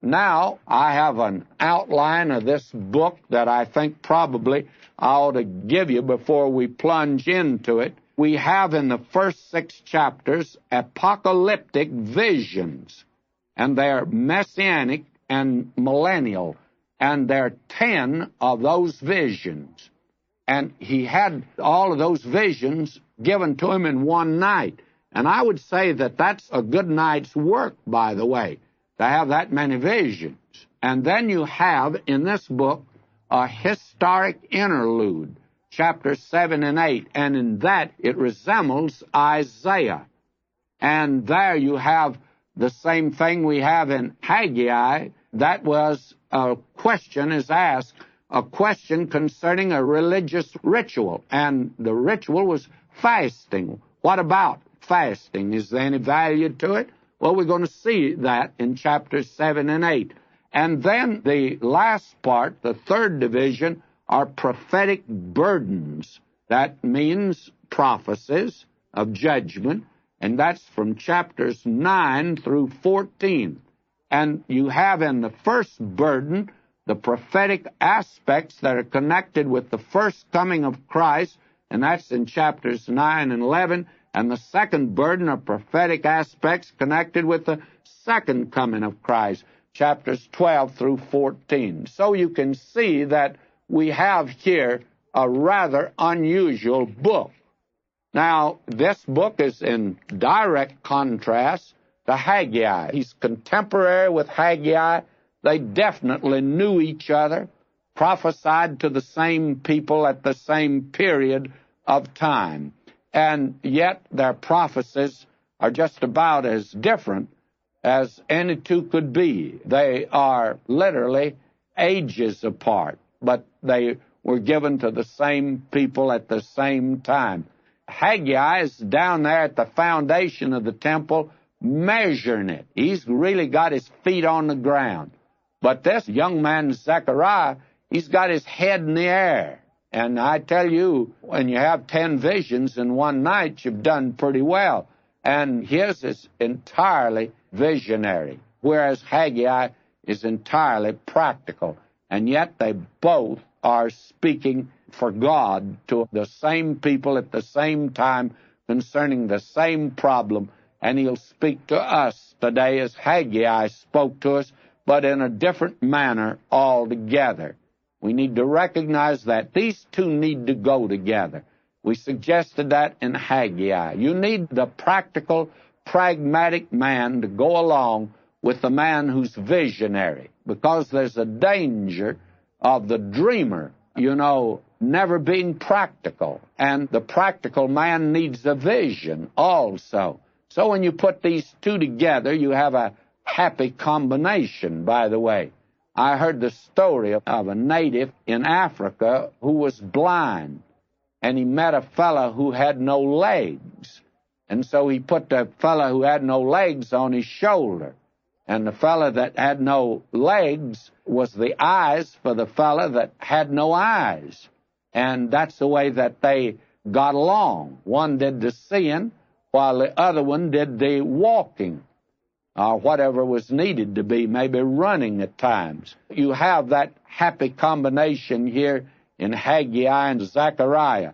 Now, I have an outline of this book that I think probably I ought to give you before we plunge into it. We have in the first 6 chapters apocalyptic visions, and they're messianic and millennial, and there are 10 of those visions. And he had all of those visions given to him in one night. And I would say that that's a good night's work, by the way, to have that many visions. And then you have in this book a historic interlude, chapters 7 and 8, and in that it resembles Isaiah. And there you have the same thing we have in Haggai. That was a question is asked, a question concerning a religious ritual, and the ritual was fasting. What about fasting? Is there any value to it? Well, we're going to see that in chapters 7 and 8. And then the last part, the third division, are prophetic burdens. That means prophecies of judgment, and that's from chapters 9 through 14. And you have in the first burden the prophetic aspects that are connected with the first coming of Christ, and that's in chapters 9 and 11. And the second burden are prophetic aspects connected with the second coming of Christ, chapters 12 through 14. So you can see that we have here a rather unusual book. Now, this book is in direct contrast to Haggai. He's contemporary with Haggai. They definitely knew each other, prophesied to the same people at the same period of time. And yet their prophecies are just about as different as any two could be. They are literally ages apart, but they were given to the same people at the same time. Haggai is down there at the foundation of the temple measuring it. He's really got his feet on the ground. But this young man, Zechariah, he's got his head in the air. And I tell you, when you have 10 visions in one night, you've done pretty well. And his is entirely visionary, whereas Haggai is entirely practical. And yet they both are speaking for God to the same people at the same time concerning the same problem. And he'll speak to us today as Haggai spoke to us, but in a different manner altogether. We need to recognize that these two need to go together. We suggested that in Haggai. You need the practical, pragmatic man to go along with the man who's visionary, because there's a danger of the dreamer, never being practical. And the practical man needs a vision also. So when you put these two together, you have a happy combination, by the way. I heard the story of a native in Africa who was blind, and he met a fellow who had no legs. And so he put the fellow who had no legs on his shoulder. And the fellow that had no legs was the eyes for the fellow that had no eyes. And that's the way that they got along. One did the seeing, while the other one did the walking, or whatever was needed to be, maybe running at times. You have that happy combination here in Haggai and Zechariah.